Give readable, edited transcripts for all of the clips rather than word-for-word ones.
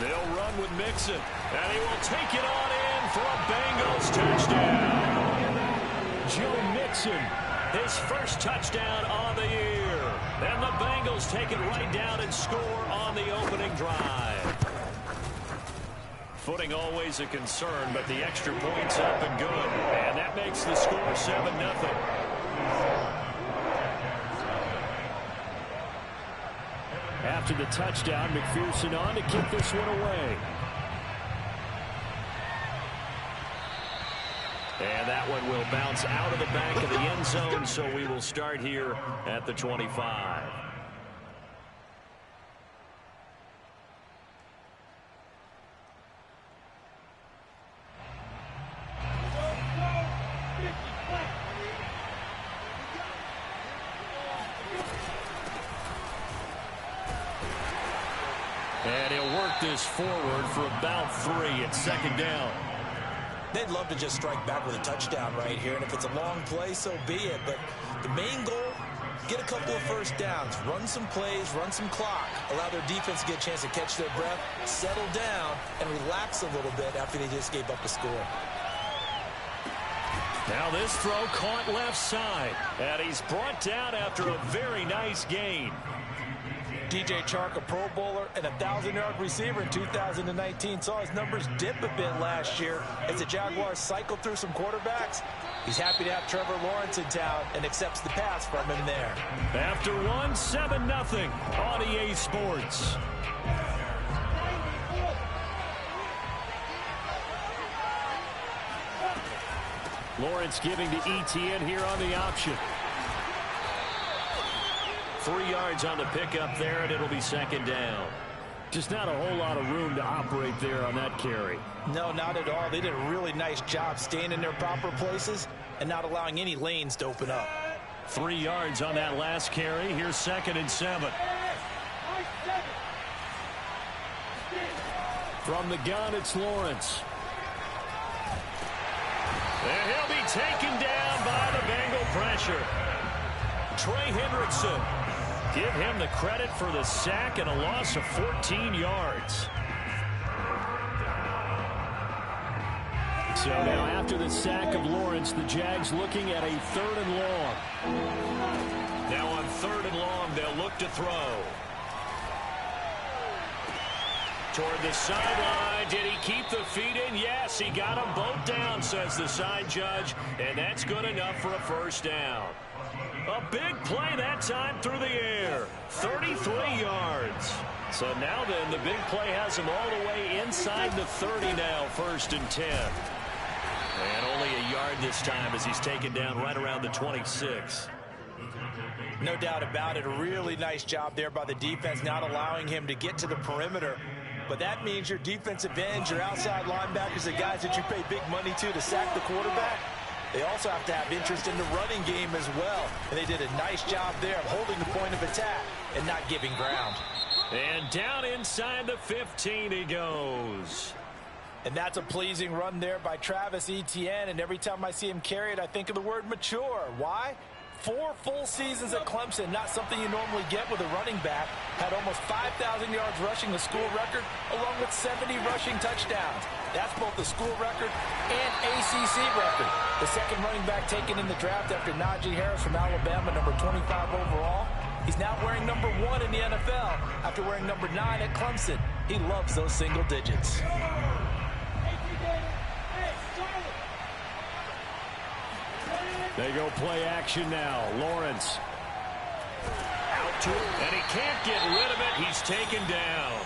They'll run with Mixon, and he will take it on in for a Bengals touchdown. Joe Mixon, his first touchdown on the year. And the Bengals take it right down and score on the opening drive. Footing always a concern, but the extra point's up and good. And that makes the score 7-0. After the touchdown, McPherson on to kick this one away. And that one will bounce out of the back of the end zone, so we will start here at the 25. And he'll work this forward for about 3 at second down. They'd love to just strike back with a touchdown right here, and if it's a long play, so be it. But the main goal, get a couple of first downs, run some plays, run some clock, allow their defense to get a chance to catch their breath, settle down, and relax a little bit after they just gave up a score. Now this throw caught left side, and he's brought down after a very nice gain. DJ Chark, a Pro Bowler and a 1,000-yard receiver in 2019, saw his numbers dip a bit last year as the Jaguars cycled through some quarterbacks. He's happy to have Trevor Lawrence in town and accepts the pass from him there. After one, 7-0 on EA Sports. Lawrence giving to Etienne here on the option. 3 yards on the pickup there, and it'll be second down. Just not a whole lot of room to operate there on that carry. No, not at all. They did a really nice job staying in their proper places and not allowing any lanes to open up. 3 yards on that last carry. Here's 2nd and 7. From the gun, it's Lawrence. And he'll be taken down by the Bengal pressure. Trey Hendrickson. Give him the credit for the sack and a loss of 14 yards. So now after the sack of Lawrence, the Jags looking at a 3rd and long. Now on 3rd and long, they'll look to throw. Toward the sideline. Did he keep the feet in? Yes, he got them both down, says the side judge. And that's good enough for a first down. A big play that time through the air. 33 yards. So now then, the big play has him all the way inside the 30 now, 1st and 10. And only a yard this time as he's taken down right around the 26. No doubt about it. A really nice job there by the defense, not allowing him to get to the perimeter. But that means your defensive ends, your outside linebackers, the guys that you pay big money to sack the quarterback, they also have to have interest in the running game as well. And they did a nice job there of holding the point of attack and not giving ground. And down inside the 15 he goes. And that's a pleasing run there by Travis Etienne. And every time I see him carry it, I think of the word mature. Why? 4 full seasons at Clemson, not something you normally get with a running back. Had almost 5,000 yards rushing, the school record, along with 70 rushing touchdowns. That's both the school record and ACC record. The second running back taken in the draft after Najee Harris from Alabama, number 25 overall. He's now wearing number 1 in the NFL after wearing number 9 at Clemson. He loves those single digits. They go play action now. Lawrence. Out to it, and he can't get rid of it. He's taken down.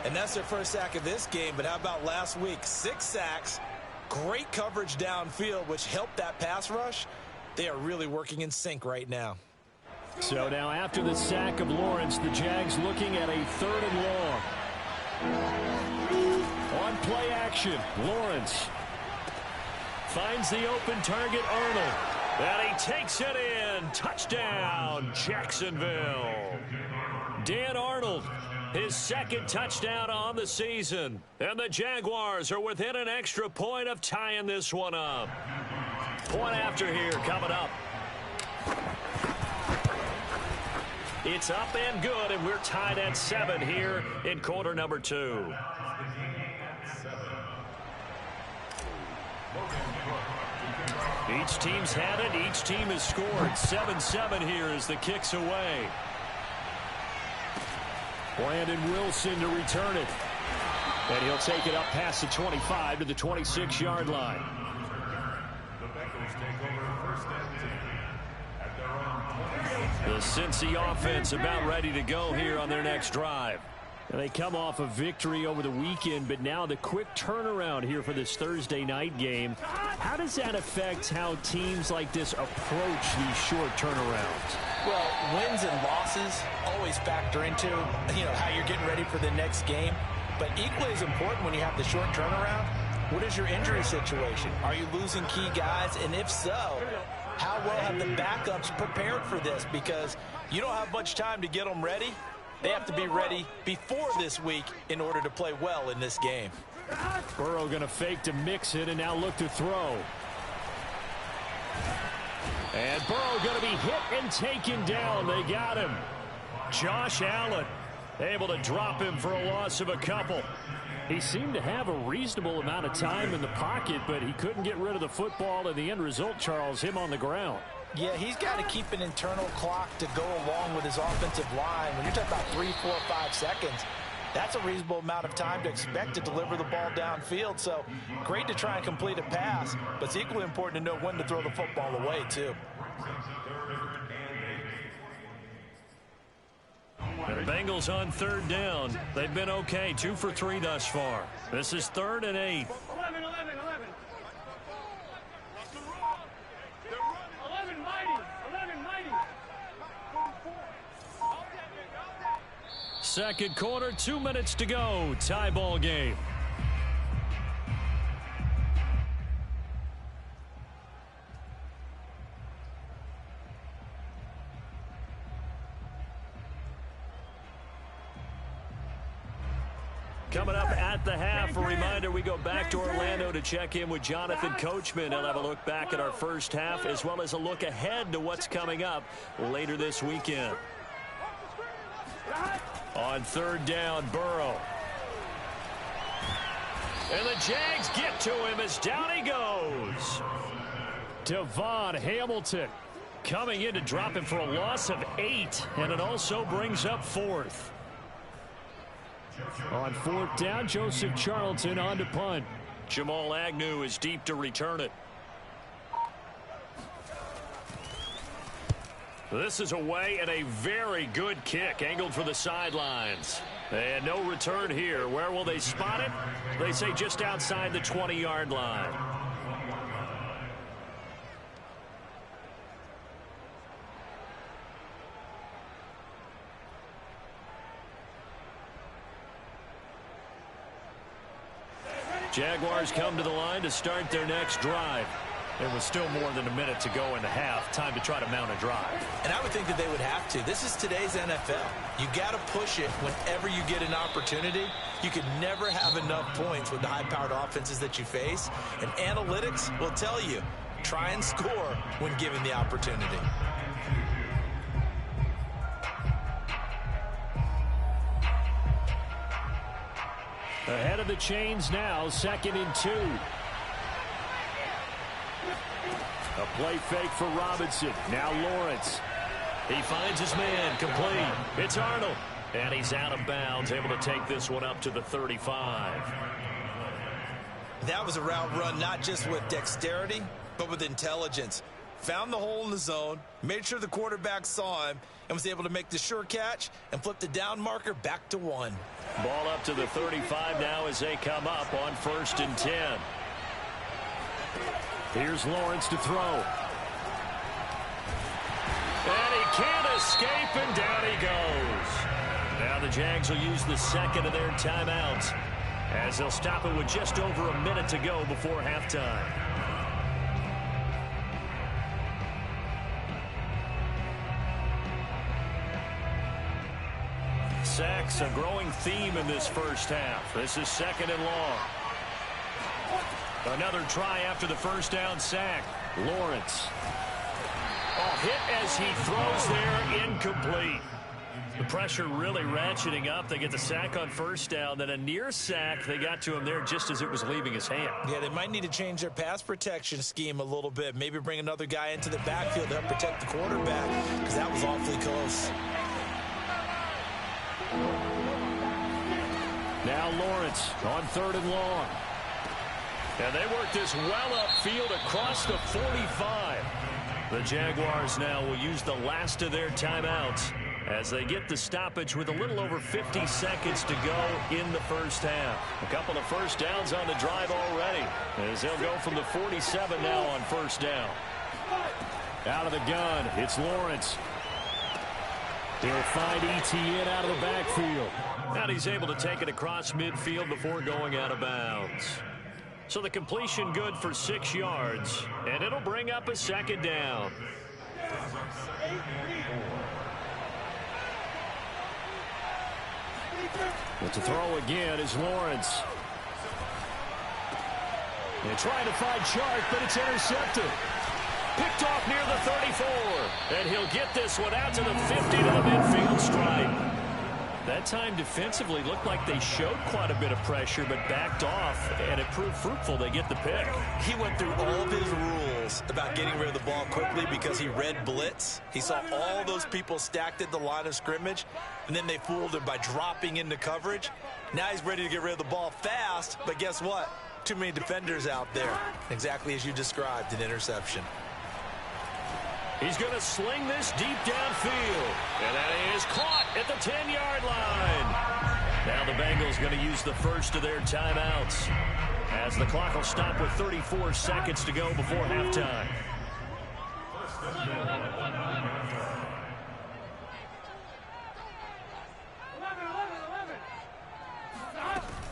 And that's their first sack of this game, but how about last week? 6 sacks, great coverage downfield, which helped that pass rush. They are really working in sync right now. So now after the sack of Lawrence, the Jags looking at a 3rd and long. On play action, Lawrence finds the open target, Arnold. And he takes it in. Touchdown, Jacksonville. Dan Arnold, his 2nd touchdown on the season. And the Jaguars are within an extra point of tying this one up. Point after here coming up. It's up and good, and we're tied at 7 here in quarter number 2. Each team's had it. Each team has scored. 7-7 here as the kick's away. Brandon Wilson to return it. And he'll take it up past the 25 to the 26-yard line. The Cincy offense about ready to go here on their next drive. And they come off a victory over the weekend, but now the quick turnaround here for this Thursday night game. How does that affect how teams like this approach these short turnarounds? Well, wins and losses always factor into, how you're getting ready for the next game. But equally as important when you have the short turnaround, what is your injury situation? Are you losing key guys? And if so, how well have the backups prepared for this? Because you don't have much time to get them ready. They have to be ready before this week in order to play well in this game. Burrow going to fake to mix it and now look to throw. And Burrow going to be hit and taken down. They got him. Josh Allen able to drop him for a loss of a couple. He seemed to have a reasonable amount of time in the pocket, but he couldn't get rid of the football, and the end result, Charles, him on the ground. Yeah, he's got to keep an internal clock to go along with his offensive line. When you're talking about 3, 4, 5 seconds, that's a reasonable amount of time to expect to deliver the ball downfield. So great to try and complete a pass, but it's equally important to know when to throw the football away, too. The Bengals on 3rd down. They've been okay, 2 for 3 thus far. This is 3rd and 8. 11, 11, 11. 11 mighty. 11 mighty. 2nd quarter, 2 minutes to go. Tie ball game. Coming up at the half, a reminder, we go back to Orlando to check in with Jonathan Coachman. He'll have a look back at our first half as well as a look ahead to what's coming up later this weekend. On 3rd down, Burrow. And the Jags get to him as down he goes. Devon Hamilton coming in to drop him for a loss of 8, and it also brings up 4th. On 4th down, Joseph Charlton on to punt. Jamal Agnew is deep to return it. This is away and a very good kick angled for the sidelines. And no return here. Where will they spot it? They say just outside the 20-yard line. Jaguars come to the line to start their next drive. There was still more than a minute to go in the half. Time to try to mount a drive. And I would think that they would have to. This is today's NFL. You got to push it whenever you get an opportunity. You can never have enough points with the high-powered offenses that you face. And analytics will tell you, try and score when given the opportunity. Ahead of the chains now, 2nd and 2. A play fake for Robinson. Now Lawrence. He finds his man, complete. It's Arnold. And he's out of bounds, able to take this one up to the 35. That was a route run not just with dexterity, but with intelligence. Found the hole in the zone, made sure the quarterback saw him, and was able to make the sure catch and flip the down marker back to 1. Ball up to the 35 now as they come up on 1st and 10. Here's Lawrence to throw. And he can't escape, and down he goes. Now the Jags will use the 2nd of their timeouts as they'll stop it with just over a minute to go before halftime. Sacks, a growing theme in this first half. This is 2nd and long. Another try after the first down sack. Lawrence. Oh, hit as he throws there, incomplete. The pressure really ratcheting up. They get the sack on first down, then a near sack. They got to him there just as it was leaving his hand. Yeah, they might need to change their pass protection scheme a little bit. Maybe bring another guy into the backfield to help protect the quarterback, because that was awfully close. Now Lawrence on 3rd and long. And they work this well upfield across the 45. The Jaguars now will use the last of their timeouts as they get the stoppage with a little over 50 seconds to go in the first half. A couple of first downs on the drive already, as they'll go from the 47 now on first down. Out of the gun, it's Lawrence. He'll find Etienne out of the backfield. And he's able to take it across midfield before going out of bounds. So the completion good for 6 yards, and it'll bring up a second down. But to throw again is Lawrence. They're trying to find Chark, but it's intercepted. Picked off near the 34. And he'll get this one out to the 50 to the midfield stripe. That time defensively looked like they showed quite a bit of pressure, but backed off, and it proved fruitful. They get the pick. He went through all of his rules about getting rid of the ball quickly because he read blitz. He saw all those people stacked at the line of scrimmage, and then they fooled him by dropping into coverage. Now he's ready to get rid of the ball fast, but guess what? Too many defenders out there. Exactly as you described, an interception. He's going to sling this deep downfield. And that is caught at the 10-yard line. Now the Bengals going to use the first of their timeouts, as the clock will stop with 34 seconds to go before halftime.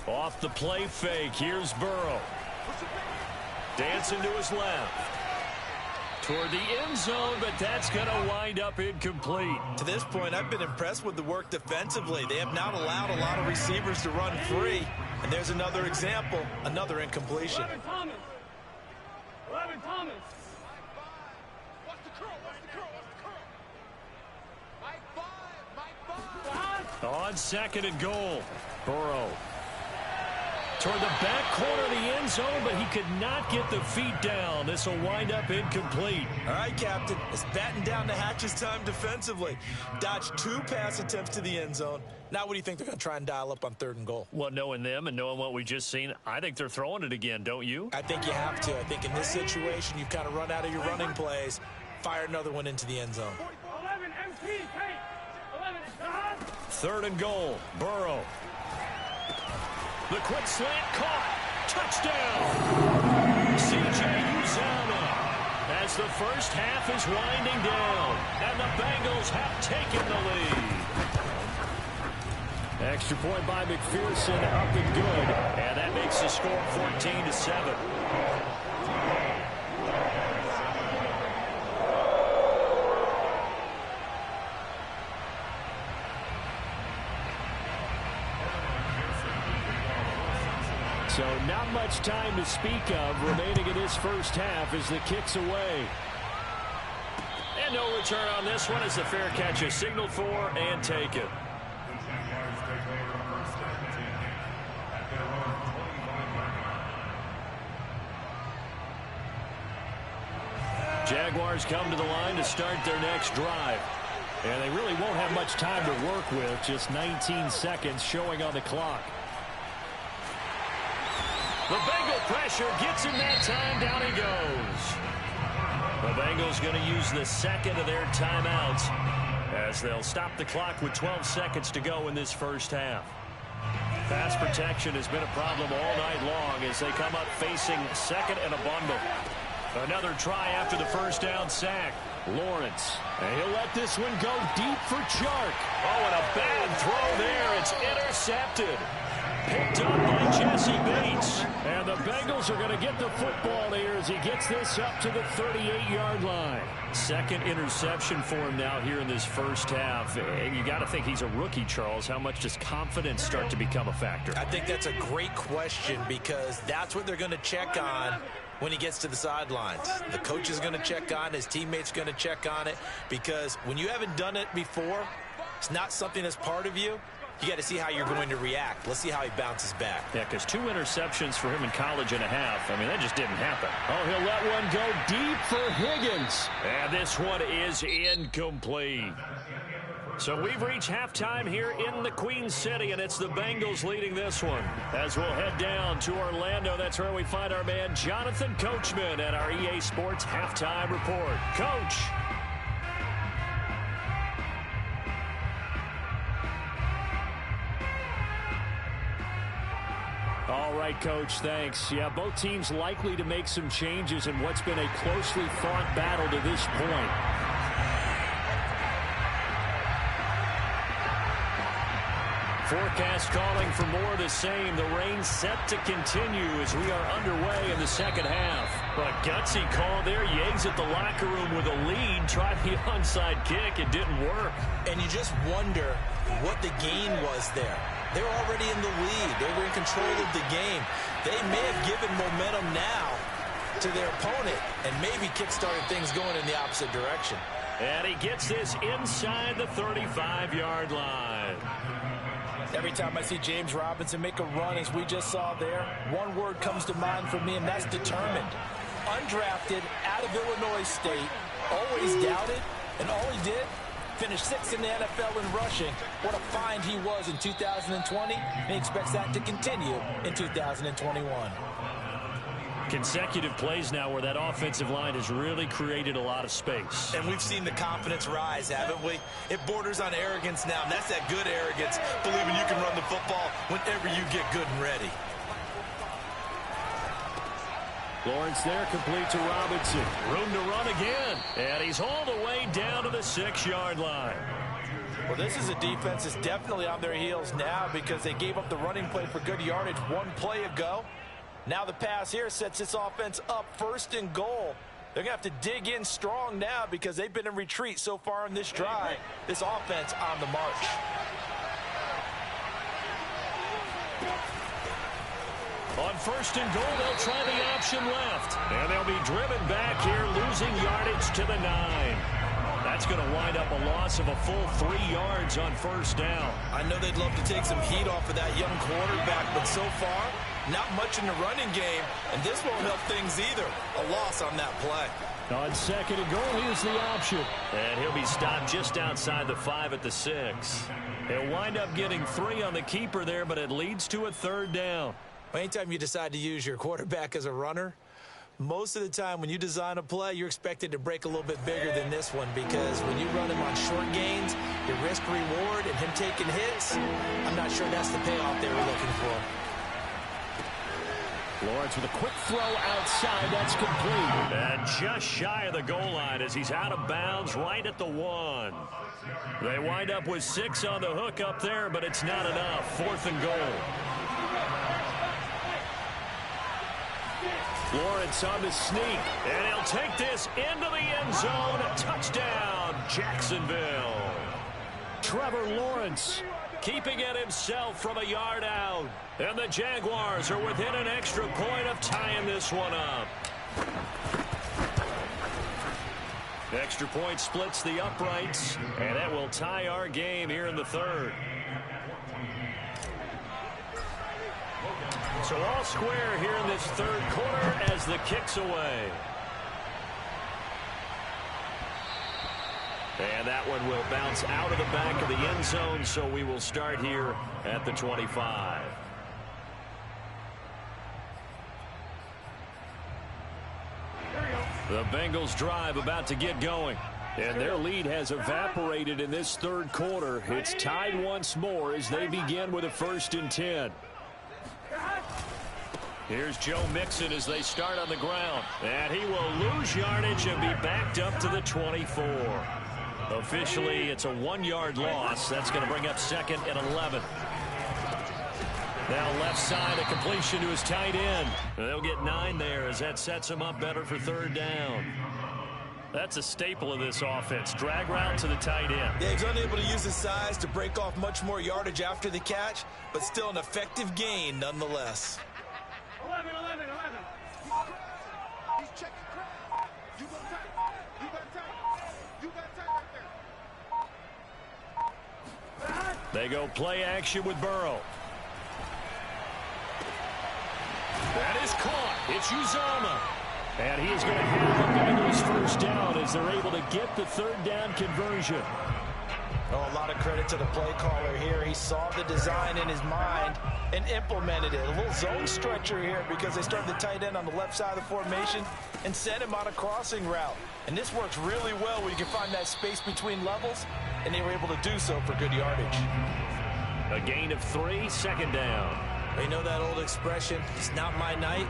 Off the play fake, here's Burrow. Dancing to his left. Toward the end zone, but that's going to wind up incomplete. To this point, I've been impressed with the work defensively. They have not allowed a lot of receivers to run free. And there's another example, another incompletion. 11 Thomas. 11 Thomas. What's the curl? What's the curl? What's the curl? Mike 5. On 2nd and goal, Burrow. Toward the back corner of the end zone, but he could not get the feet down. This will wind up incomplete. All right, Captain. It's batten down the hatches time defensively. Dodged 2 pass attempts to the end zone. Now what do you think they're going to try and dial up on 3rd and goal? Well, knowing them and knowing what we just seen, I think they're throwing it again, don't you? I think you have to. I think in this situation, you've kind of run out of your running plays. Fire another one into the end zone. 11 MP. Hey. 11 John. 3rd and goal, Burrow. The quick slant caught. Touchdown. C.J. Uzomah. As the first half is winding down, and the Bengals have taken the lead. Extra point by McPherson, up and good, and that makes the score 14-7. So not much time to speak of remaining in this first half as the kick's away. And no return on this one as the fair catch is signaled for and taken. Jaguars come to the line to start their next drive. And they really won't have much time to work with, just 19 seconds showing on the clock. The Bengal pressure gets him that time. Down he goes. The Bengals going to use the second of their timeouts as they'll stop the clock with 12 seconds to go in this first half. Pass protection has been a problem all night long as they come up facing 2nd and a bundle. Another try after the first down sack. Lawrence. And he'll let this one go deep for Chark. Oh, and a bad throw there. It's intercepted. Picked up by Jesse Bates. And the Bengals are going to get the football here as he gets this up to the 38-yard line. Second interception for him now here in this first half. And you got to think he's a rookie, Charles. How much does confidence start to become a factor? I think that's a great question because that's what they're going to check on when he gets to the sidelines. The coach is going to check on it. His teammates going to check on it because when you haven't done it before, it's not something that's part of you, you got to see how you're going to react. Let's see how he bounces back. Yeah, because 2 interceptions for him in college and a half. I mean, that just didn't happen. Oh, he'll let one go deep for Higgins. And this one is incomplete. So we've reached halftime here in the Queen City, and it's the Bengals leading this one. As we'll head down to Orlando, that's where we find our man Jonathan Coachman at our EA Sports Halftime Report. Coach. All right, Coach, thanks. Yeah, both teams likely to make some changes in what's been a closely fought battle to this point. Forecast calling for more of the same. The rain set to continue as we are underway in the second half. But a gutsy call there. Yeags at the locker room with a lead. Tried the onside kick. It didn't work. And you just wonder what the gain was there. They're already in the lead. They were in control of the game. They may have given momentum now to their opponent and maybe kick-started things going in the opposite direction. And he gets this inside the 35-yard line. Every time I see James Robinson make a run, as we just saw there, one word comes to mind for me, and that's determined. Undrafted, out of Illinois State, always doubted, and all he did, finished 6th in the NFL in rushing. What a find he was in 2020, and he expects that to continue in 2021. Consecutive plays now where that offensive line has really created a lot of space. And we've seen the confidence rise, haven't we? It borders on arrogance now, and that's that good arrogance, believing you can run the football whenever you get good and ready. Lawrence there, complete to Robinson. Room to run again. And he's all the way down to the 6-yard line. Well, this is a defense that's definitely on their heels now because they gave up the running play for good yardage one play ago. Now the pass here sets this offense up 1st and goal. They're going to have to dig in strong now because they've been in retreat so far in this drive. This offense on the march. On 1st and goal, they'll try the option left. And they'll be driven back here, losing yardage to the 9. That's going to wind up a loss of a full 3 yards on 1st down. I know they'd love to take some heat off of that young quarterback, but so far, not much in the running game, and this won't help things either. A loss on that play. On 2nd and goal, here's the option. And he'll be stopped just outside the 5 at the 6. He'll wind up getting 3 on the keeper there, but it leads to a 3rd down. Anytime you decide to use your quarterback as a runner, most of the time when you design a play, you're expected to break a little bit bigger than this one because when you run him on short gains, your risk-reward and him taking hits, I'm not sure that's the payoff they were looking for. Lawrence with a quick throw outside. That's complete. And just shy of the goal line as he's out of bounds right at the 1. They wind up with 6 on the hook up there, but it's not enough. 4th and goal. Lawrence on the sneak, and he'll take this into the end zone. Touchdown, Jacksonville. Trevor Lawrence keeping it himself from a yard out. And the Jaguars are within an extra point of tying this one up. Extra point splits the uprights, and that will tie our game here in the 3rd. So all square here in this 3rd quarter as the kick's away. And that one will bounce out of the back of the end zone, so we will start here at the 25. The Bengals drive about to get going. And their lead has evaporated in this 3rd quarter. It's tied once more as they begin with a 1st and 10. Here's Joe Mixon as they start on the ground. And he will lose yardage and be backed up to the 24. Officially, it's a 1-yard loss. That's going to bring up 2nd and 11. Now left side, a completion to his tight end. They'll get 9 there as that sets him up better for 3rd down. That's a staple of this offense. Drag route to the tight end. Yeah, he's unable to use his size to break off much more yardage after the catch, but still an effective gain nonetheless. 11, 11, 11. He's checking crowd. You go tight. You got tight. You got tight right there. They go play action with Burrow. That is caught. It's Uzomah. And he is going to have the Bengals first down as they're able to get the third down conversion. Oh, a lot of credit to the play caller here. He saw the design in his mind and implemented it. A little zone stretcher here because they started the tight end on the left side of the formation and sent him on a crossing route. And this works really well where you can find that space between levels, and they were able to do so for good yardage. A gain of 3, second down. You know that old expression, it's not my night?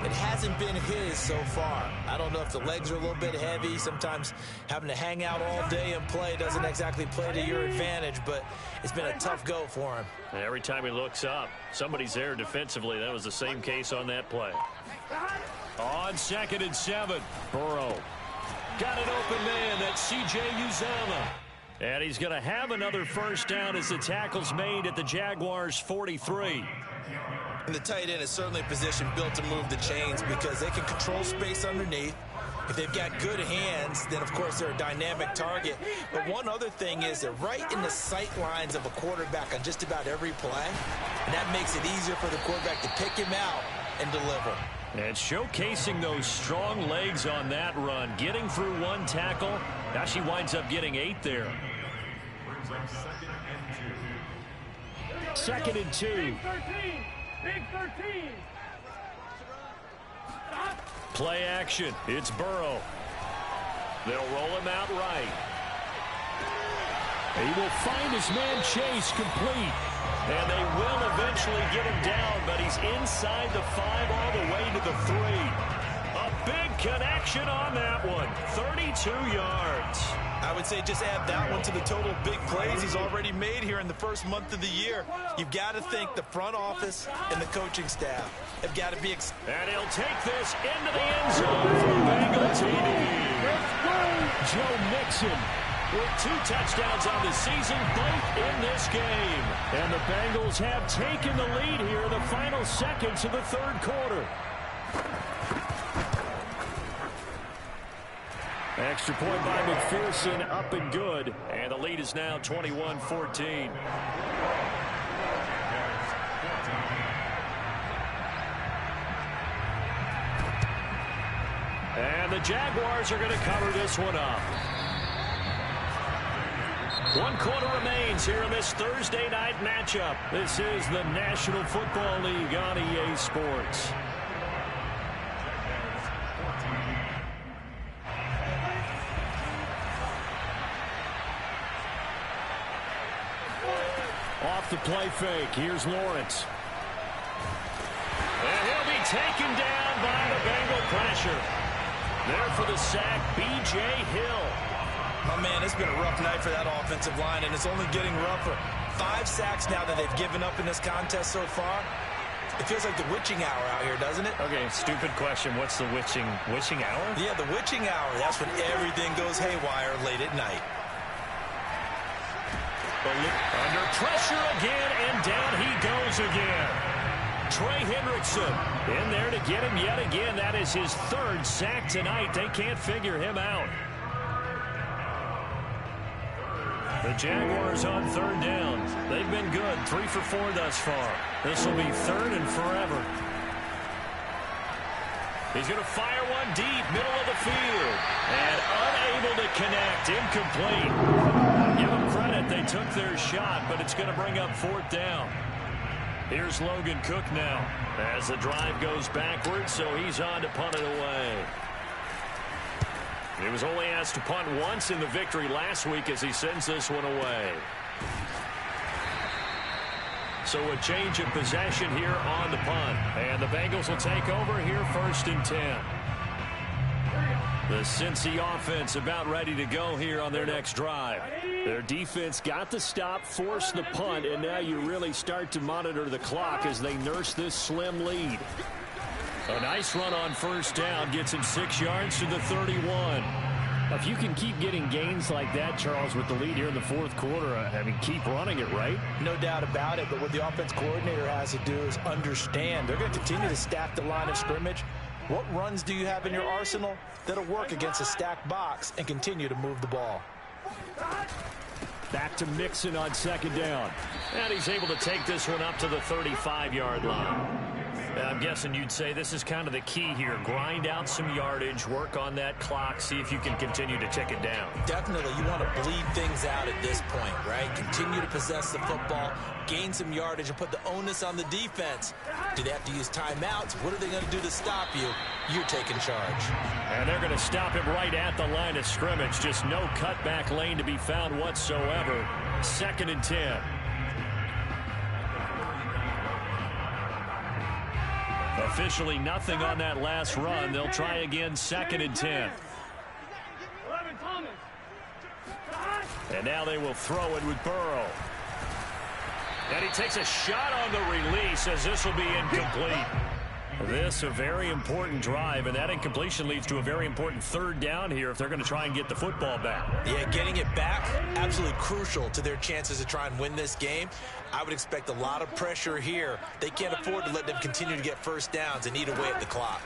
It hasn't been his so far. I don't know if the legs are a little bit heavy. Sometimes having to hang out all day and play doesn't exactly play to your advantage, but it's been a tough go for him. And every time he looks up, somebody's there defensively. That was the same case on that play. On 2nd and 7, Burrow. Got an open man. That's C.J. Uzomah. And he's going to have another first down as the tackle's made at the Jaguars' 43. And the tight end is certainly a position built to move the chains because they can control space underneath. If they've got good hands, then, of course, they're a dynamic target. But one other thing is they're right in the sight lines of a quarterback on just about every play. And that makes it easier for the quarterback to pick him out and deliver. And showcasing those strong legs on that run, getting through one tackle. Now she winds up getting 8 there. 2nd and 2. Big 13. Big 13. Stop. Play action. It's Burrow. They'll roll him out right. He will find his man Chase complete. And they will eventually get him down, but he's inside the 5 all the way to the 3. A big connection on that one. 32 yards. I would say just add that one to the total big plays he's already made here in the first month of the year. You've got to think the front office and the coaching staff have got to be and he'll take this into the end zone for Bengal TD. Joe Mixon with 2 touchdowns on the season, both in this game. And the Bengals have taken the lead here in the final seconds of the third quarter. Extra point by McPherson, up and good. And the lead is now 21-14. And the Jaguars are going to cover this one up. 1 quarter remains here in this Thursday night matchup. This is the National Football League on EA Sports. Off the play fake. Here's Lawrence. And he'll be taken down by the Bengal pressure. There for the sack, B.J. Hill. Oh, man, it's been a rough night for that offensive line, and it's only getting rougher. 5 sacks now that they've given up in this contest so far. It feels like the witching hour out here, doesn't it? Okay, stupid question. What's the witching hour? Yeah, the witching hour. That's when everything goes haywire late at night. Under pressure again, and down he goes again. Trey Hendrickson in there to get him yet again. That is his 3rd sack tonight. They can't figure him out. The Jaguars on 3rd down. They've been good, 3 for 4 thus far. This will be 3rd and forever. He's going to fire one deep, middle of the field. And unable to connect, incomplete. Give them credit, they took their shot, but it's going to bring up 4th down. Here's Logan Cook now as the drive goes backwards, so he's on to punt it away. He was only asked to punt once in the victory last week as he sends this one away. So a change of possession here on the punt. And the Bengals will take over here 1st and 10. The Cincy offense about ready to go here on their next drive. Their defense got the stop, forced the punt, and now you really start to monitor the clock as they nurse this slim lead. A nice run on 1st down gets him 6 yards to the 31. If you can keep getting gains like that, Charles, with the lead here in the 4th quarter, I mean, keep running it, right? No doubt about it, but what the offense coordinator has to do is understand. They're going to continue to stack the line of scrimmage. What runs do you have in your arsenal that'll work against a stacked box and continue to move the ball? Back to Mixon on second down. And he's able to take this one up to the 35-yard line. I'm guessing you'd say this is kind of the key here. Grind out some yardage, work on that clock, see if you can continue to tick it down. Definitely, you want to bleed things out at this point, right? Continue to possess the football, gain some yardage, and put the onus on the defense. Do they have to use timeouts? What are they going to do to stop you? You're taking charge. And they're going to stop him right at the line of scrimmage. Just no cutback lane to be found whatsoever. 2nd and 10. Officially nothing on that last run. They'll try again 2nd and 10. And now they will throw it with Burrow. And he takes a shot on the release as this will be incomplete. This a very important drive, and that incompletion leads to a very important 3rd down here if they're going to try and get the football back. Yeah, getting it back, absolutely crucial to their chances to try and win this game. I would expect a lot of pressure here. They can't afford to let them continue to get first downs and eat away at the clock.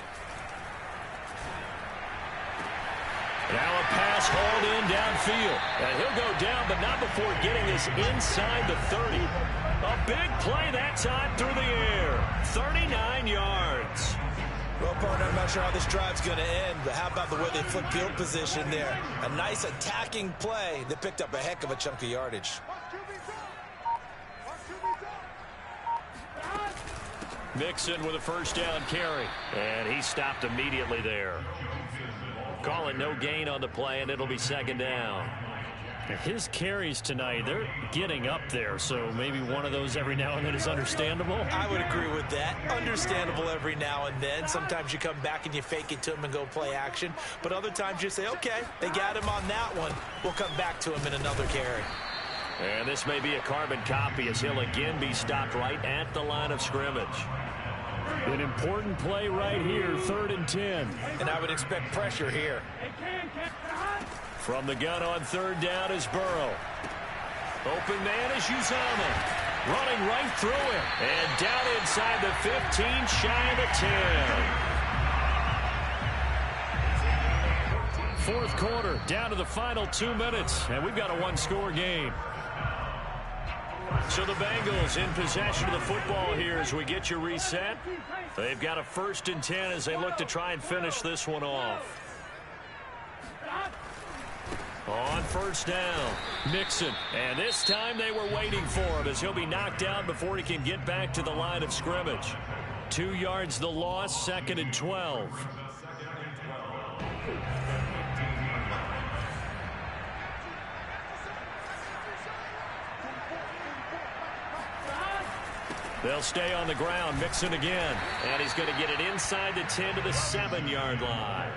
Now a pass hauled in downfield. And he'll go down, but not before getting this inside the 30. A big play that time through the air. 39 yards. Well, partner, I'm not sure how this drive's going to end, but how about the way they flip field position there? A nice attacking play that picked up a heck of a chunk of yardage. Mixon with a 1st down carry. And he stopped immediately there. Call it no gain on the play, and it'll be 2nd down. His carries tonight, they're getting up there, so maybe one of those every now and then is understandable. I would agree with that. Understandable every now and then. Sometimes you come back and you fake it to him and go play action. But other times you say, okay, they got him on that one. We'll come back to him in another carry. And this may be a carbon copy as he'll again be stopped right at the line of scrimmage. An important play right here, 3rd and 10. And I would expect pressure here. From the gun on 3rd down is Burrow. Open man is Uzomah. Running right through it. And down inside the 15, shy of the 10. 4th quarter, down to the final 2 minutes. And we've got a 1-score game. So the Bengals in possession of the football here as we get you reset. They've got a 1st and 10 as they look to try and finish this one off. On 1st down, Mixon. And this time they were waiting for him as he'll be knocked down before he can get back to the line of scrimmage. 2 yards the loss, 2nd and 12. They'll stay on the ground. Mixon again. And he's going to get it inside the 10 to the 7-yard line.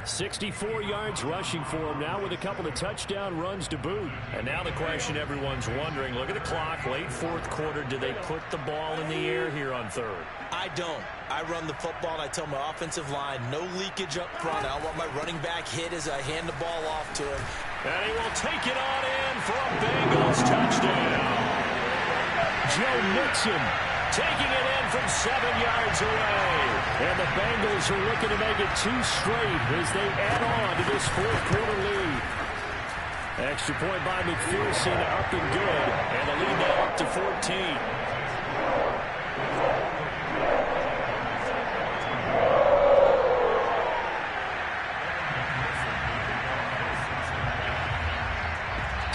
64 yards rushing for him now with a couple of touchdown runs to boot. And now the question everyone's wondering, look at the clock, late 4th quarter. Do they put the ball in the air here on 3rd? I don't. I run the football and I tell my offensive line, no leakage up front. I want my running back hit as I hand the ball off to him. And he will take it on in for a Bengals touchdown. Joe Mixon taking it in from 7 yards away. And the Bengals are looking to make it 2 straight as they add on to this 4th quarter lead. Extra point by McPherson, up and good. And the lead now up to 14.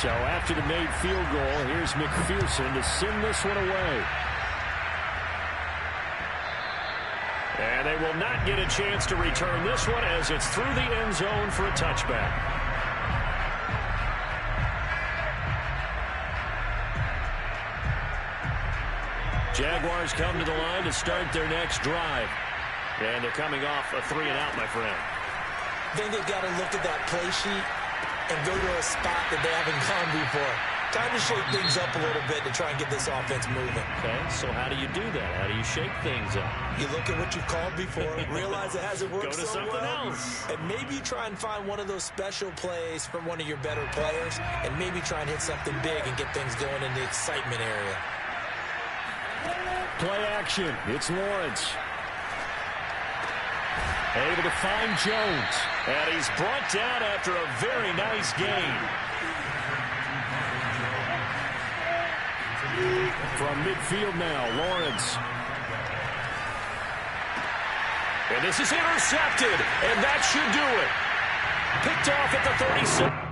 So after the made field goal, here's McPherson to send this one away. And they will not get a chance to return this one as it's through the end zone for a touchback. Jaguars come to the line to start their next drive. And they're coming off a 3-and-out, my friend. I think they've got to look at that play sheet and go to a spot that they haven't gone before. Time to shake things up a little bit to try and get this offense moving. Okay, so how do you do that? How do you shake things up? You look at what you've called before, realize it hasn't worked so well. Go to something else. And maybe try and find one of those special plays from one of your better players, and maybe try and hit something big and get things going in the excitement area. Play action. It's Lawrence. Able to find Jones. And he's brought down after a very nice gain. From midfield now, Lawrence. And this is intercepted, and that should do it. Picked off at the 36.